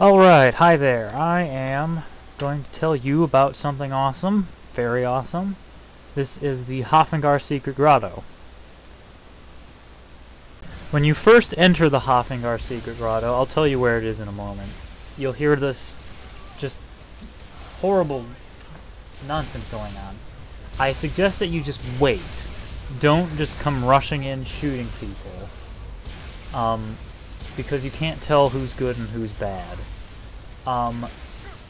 Alright, hi there. I am going to tell you about something awesome, very awesome. This is the Haafingar Secret Grotto. When you first enter the Haafingar Secret Grotto, I'll tell you where it is in a moment. You'll hear this just horrible nonsense going on. I suggest that you just wait. Don't just come rushing in shooting people. Because you can't tell who's good and who's bad.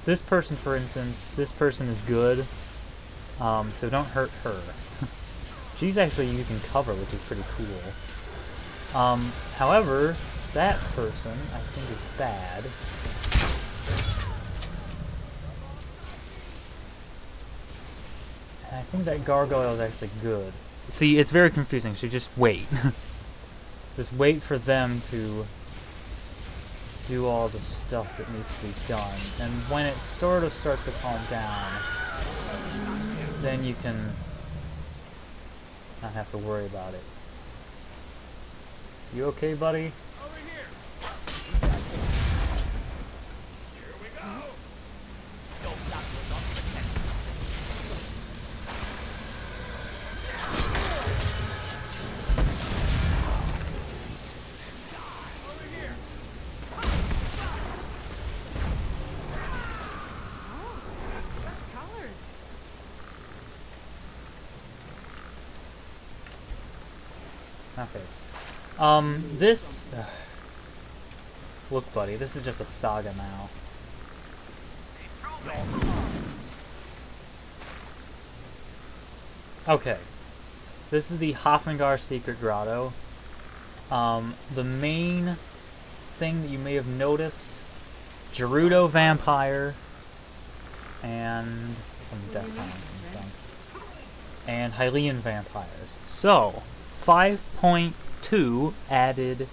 This person, for instance, this person is good, so don't hurt her. She's actually using cover, which is pretty cool. However, that person, I think, is bad. And I think that gargoyle is actually good. See, it's very confusing, so just wait. Just wait for them to do all the stuff that needs to be done. And when it sort of starts to calm down, then you can not have to worry about it. You okay, buddy? Over here. Here we go. No doctors off the tent. Over here. Oh, such colors. Okay. This... look, buddy, this is just a saga now. Okay. This is the Haafingar Secret Grotto. The main thing that you may have noticed, Gerudo Vampire, and some Death Hounds and stuff, and Hylian Vampires. So, 5.2 added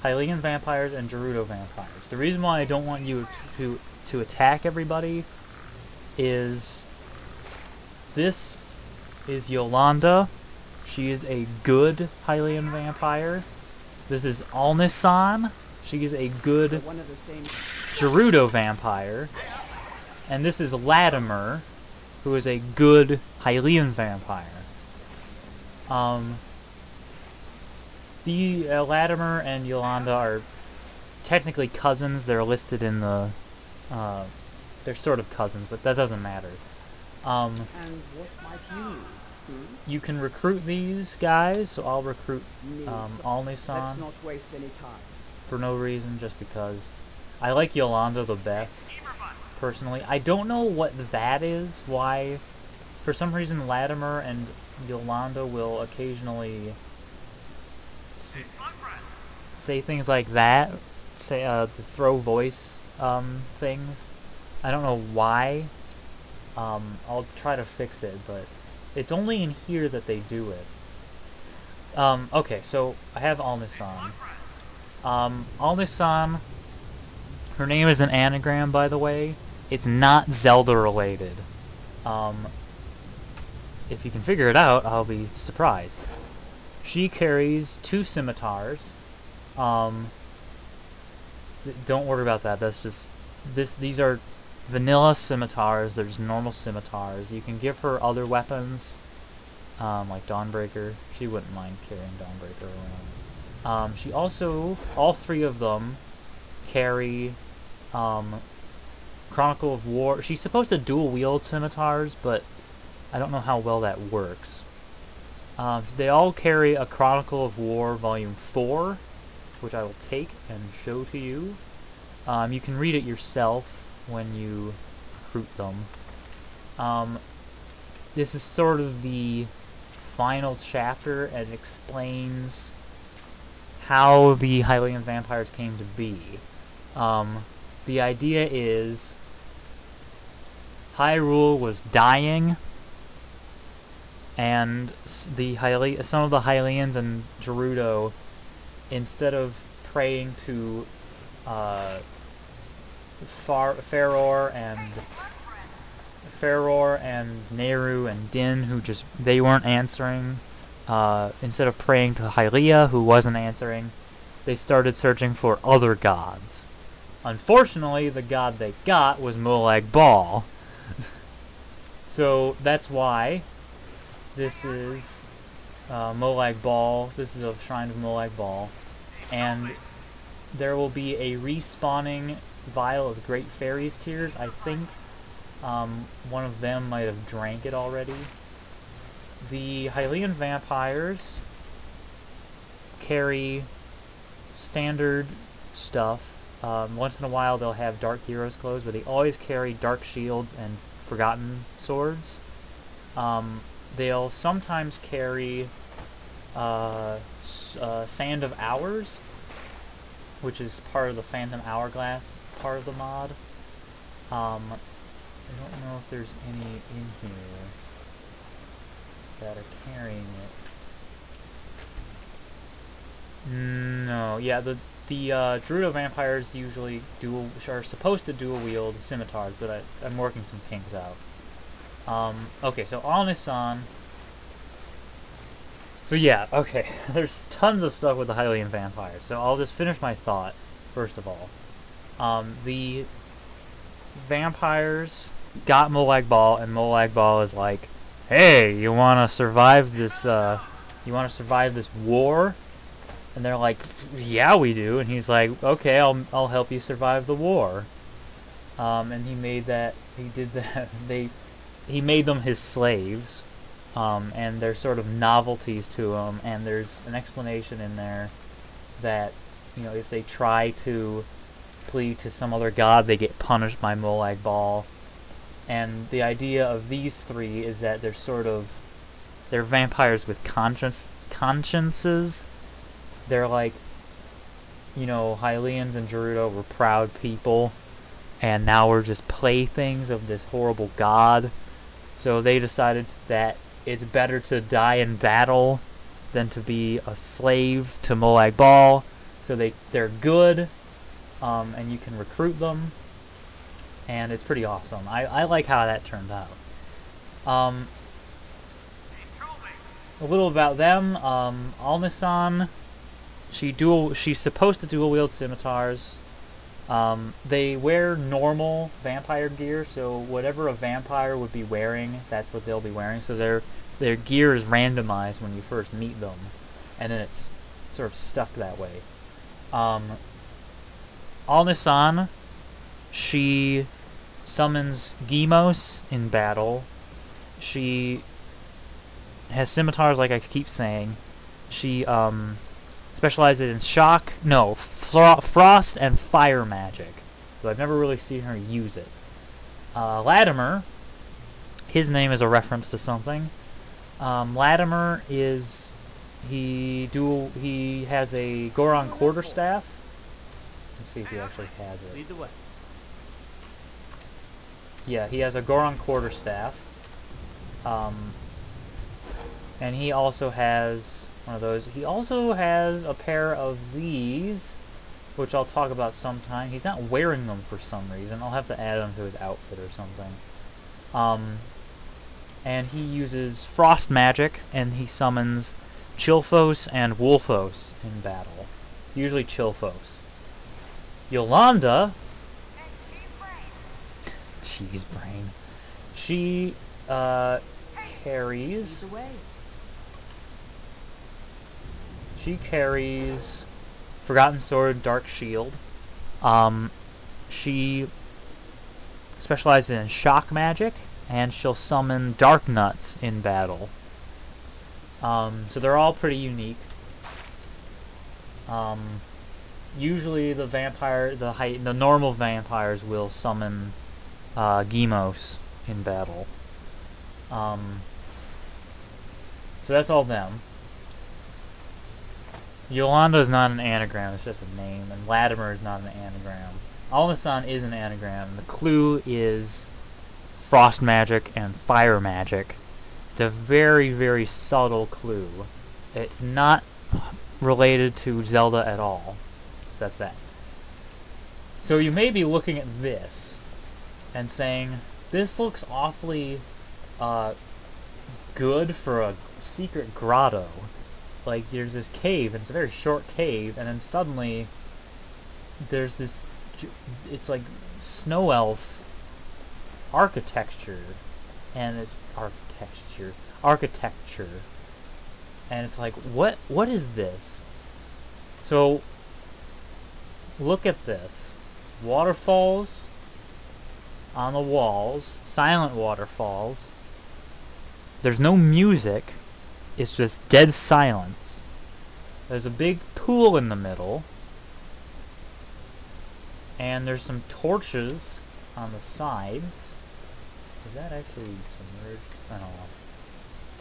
Hylian Vampires and Gerudo Vampires. The reason why I don't want you to attack everybody is this is Yolanda. She is a good Hylian Vampire. This is Alnesaan. She is a good Gerudo Vampire. And this is Latimer, who is a good Hylian Vampire. The Latimer and Yolanda are technically cousins. They're listed in the... they're sort of cousins, but that doesn't matter. And what might you do? You can recruit these guys, so I'll recruit Alnesaan. Let's not waste any time. For no reason, just because. I like Yolanda the best, personally. I don't know what that is, why... For some reason, Latimer and Yolanda will occasionally say things like that, say to throw voice things. I don't know why. I'll try to fix it, but it's only in here that they do it. Okay, so I have Alnesaan. Alnesaan, her name is an anagram, by the way. It's not Zelda related. If you can figure it out, I'll be surprised. She carries 2 scimitars. Don't worry about that. That's just these are vanilla scimitars. They're just normal scimitars. You can give her other weapons, like Dawnbreaker. She wouldn't mind carrying Dawnbreaker around. She also, all 3 of them carry Chronicle of War. She's supposed to dual wield scimitars, but I don't know how well that works. They all carry a Chronicle of War Volume 4, which I will take and show to you. You can read it yourself when you recruit them. This is sort of the final chapter, and explains how the Hylian Vampires came to be. The idea is Hyrule was dying, and some of the Hylians and Gerudo, instead of praying to Faror and Nehru and Din, who they weren't answering, instead of praying to Hylia, who wasn't answering, they started searching for other gods. Unfortunately, the god they got was Molag Bal. So that's why this is Molag Bal. This is a shrine of Molag Bal. And there will be a respawning vial of Great Fairy's Tears. I think one of them might have drank it already. The Hylian Vampires carry standard stuff. Once in a while they'll have Dark Heroes clothes, but they always carry Dark Shields and Forgotten Swords. They'll sometimes carry Sand of Hours, which is part of the Phantom Hourglass part of the mod. I don't know if there's any in here that are carrying it. No, yeah, the Gerudo vampires usually are supposed to dual wield scimitars, but I'm working some kinks out. Okay, so Alnesaan. So yeah, okay, there's tons of stuff with the Hylian Vampires, so I'll just finish my thought, first of all. The vampires got Molag Bal, and Molag Bal is like, hey, you wanna survive this, war? And they're like, yeah, we do. And he's like, okay, I'll help you survive the war. And he made that, he made them his slaves. And there's sort of novelties to them, and there's an explanation in there that, you know, if they try to plead to some other god, they get punished by Molag Bal. And the idea of these three is that they're vampires with consciences. They're like, you know, Hylians and Gerudo were proud people, and now we're just playthings of this horrible god. So they decided that it's better to die in battle than to be a slave to Molag Bal. So they're good, and you can recruit them, and it's pretty awesome. I like how that turned out. A little about them. Alnesaan, she's supposed to dual wield scimitars. They wear normal vampire gear, so whatever a vampire would be wearing, that's what they'll be wearing. So their gear is randomized when you first meet them, and then it's sort of stuck that way. Alnesaan, she summons Gemos in battle. She has scimitars, like I keep saying. She specializes in frost and fire magic. So I've never really seen her use it. Latimer, his name is a reference to something. Latimer he has a Goron quarterstaff. Let's see if he actually has it. Lead the way. Yeah, he has a Goron quarterstaff. And he also has one of those. He also has a pair of these, which I'll talk about sometime. He's not wearing them for some reason. I'll have to add them to his outfit or something. And he uses frost magic, and he summons Chilphos and Wolfos in battle. Usually Chilphos. Yolanda, cheese brain. She carries. Lead the way. She carries Forgotten Sword, Dark Shield. She specializes in shock magic, and she'll summon Dark Nuts in battle. So they're all pretty unique. Usually the normal vampires will summon Gemos in battle. So that's all them. Yolanda is not an anagram, it's just a name, and Latimer is not an anagram. Alnesaan is an anagram, and the clue is frost magic and fire magic. It's a very, very subtle clue. It's not related to Zelda at all. So that's that. So you may be looking at this and saying, this looks awfully good for a secret grotto. Like, there's this cave, and it's a very short cave, and then suddenly there's this it's like snow elf architecture, and it's architecture, and it's like, what is this? So look at this. Waterfalls on the walls, silent waterfalls. There's no music, it's just dead silence. There's a big pool in the middle, and there's some torches on the sides. Is that actually submerged? I don't know.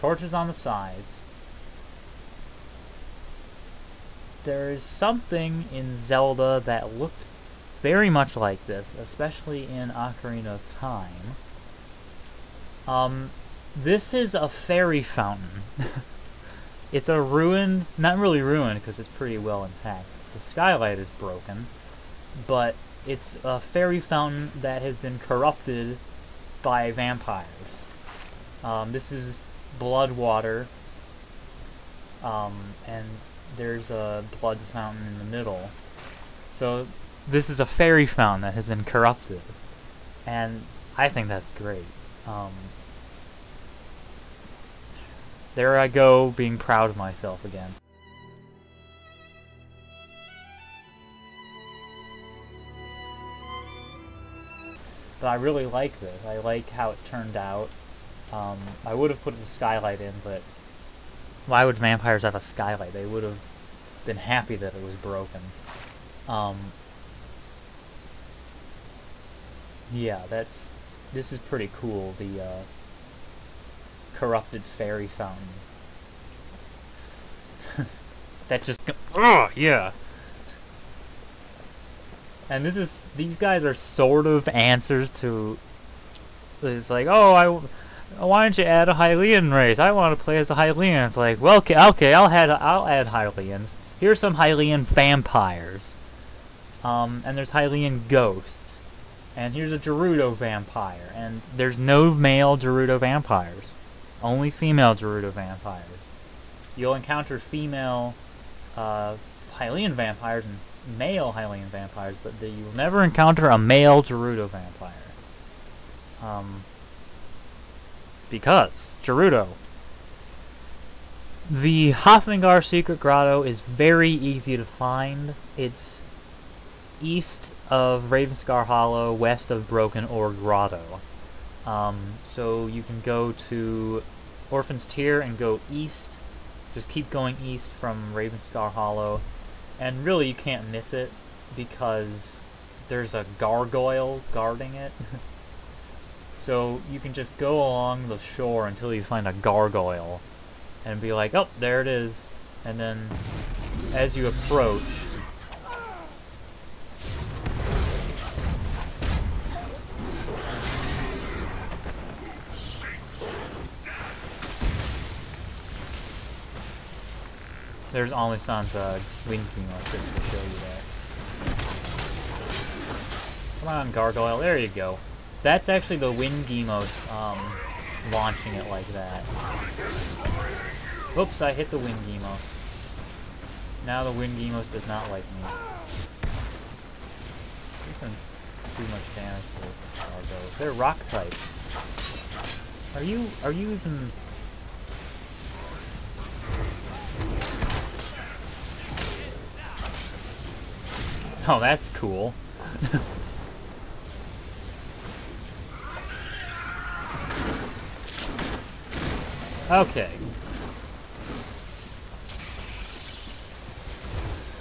Torches on the sides. There's something in Zelda that looked very much like this, especially in Ocarina of Time. This is a fairy fountain. It's a ruined, not really ruined because it's pretty well intact. The skylight is broken, but it's a fairy fountain that has been corrupted by vampires. This is blood water, and there's a blood fountain in the middle. So this is a fairy fountain that has been corrupted, and I think that's great. There I go, being proud of myself again. But I really like this. I like how it turned out. I would have put the skylight in, but why would vampires have a skylight? They would have been happy that it was broken. Yeah, this is pretty cool, the corrupted fairy fountain. That just... Oh, yeah! And these guys are sort of answers to... It's like, oh, why don't you add a Hylian race? I want to play as a Hylian. It's like, well, okay, I'll add Hylians. Here's some Hylian Vampires. And there's Hylian Ghosts. And here's a Gerudo Vampire. And there's no male Gerudo Vampires. Only female Gerudo Vampires. You'll encounter female Hylian Vampires and male Hylian Vampires, but you will never encounter a male Gerudo Vampire. Because Gerudo. The Haafingar Secret Grotto is very easy to find. It's east of Ravenscar Hollow, west of Broken Ore Grotto. So you can go to Orphan's Tear and go east. Just keep going east from Ravenscar Hollow. And really you can't miss it because there's a gargoyle guarding it. So you can just go along the shore until you find a gargoyle and be like, oh, there it is. And then as you approach, there's Alnesaan's wind chemo just to show you that. Come on, gargoyle, there you go. That's actually the wind Gemos launching it like that. Oops, I hit the wind Gemos. Now the wind Gemos does not like me. You can do much damage to gargoyles. They're rock type. Are you even... Oh, that's cool. Okay. I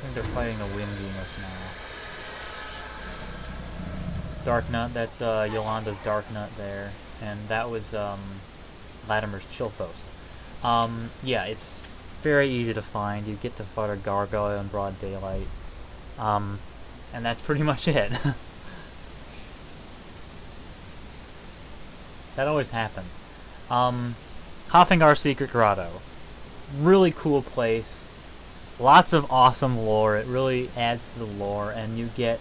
think they're fighting the wind Gemos now. Dark Nut, that's Yolanda's Dark Nut there. And that was Latimer's Chilthos. Yeah, it's very easy to find. You get to fight a gargoyle in broad daylight. And that's pretty much it. That always happens. Haafingar Secret Grotto. Really cool place. Lots of awesome lore. It really adds to the lore, and you get...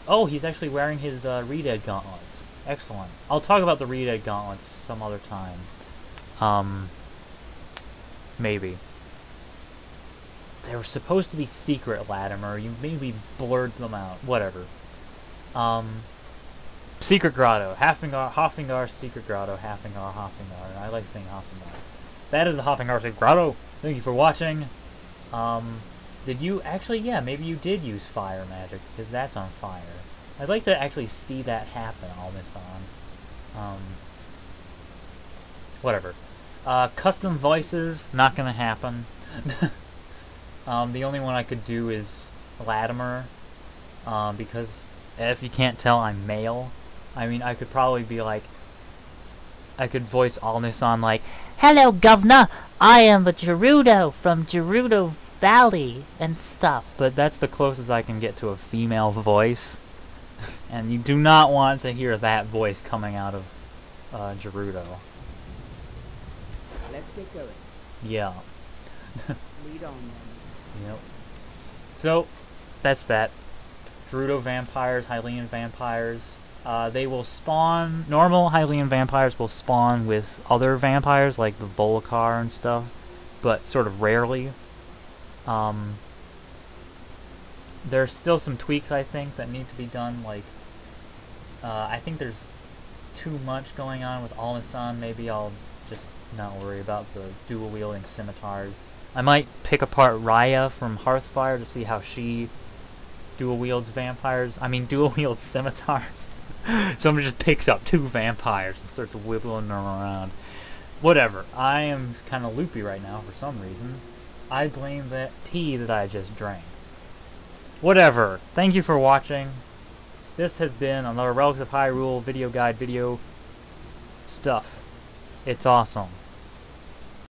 Oh, he's actually wearing his Redead gauntlets. Excellent. I'll talk about the Redead gauntlets some other time. Maybe. they were supposed to be secret, Latimer. You maybe blurred them out. Whatever. Secret Grotto. Haafingar Secret Grotto. Haafingar. I like saying Haafingar. That is the Haafingar Secret Grotto. Thank you for watching. Did you... Actually, yeah, maybe you did use fire magic, because that's on fire. I'd like to actually see that happen, Alnesaan. Whatever. Custom voices, not gonna happen. The only one I could do is Latimer, because if you can't tell, I'm male. I mean, I could probably be like, I could voice Alnesaan like, "Hello, Governor! I am a Gerudo from Gerudo Valley," and stuff. But that's the closest I can get to a female voice. And you do not want to hear that voice coming out of Gerudo. Let's get going. Yeah. Lead on then. Yep. So, that's that. Gerudo vampires, Hylian vampires. They will spawn... Normal Hylian vampires will spawn with other vampires, like the Volcar and stuff, but sort of rarely. There's still some tweaks, I think, that need to be done, like... I think there's too much going on with Alnesaan. Maybe I'll just not worry about the dual-wielding scimitars. I might pick apart Raya from Hearthfire to see how she dual-wields vampires. I mean, dual-wields scimitars. Someone just picks up 2 vampires and starts wiggling them around. Whatever. I am kind of loopy right now for some reason. I blame that tea that I just drank. Whatever. Thank you for watching. This has been another Relics of Hyrule video guide video stuff. It's awesome.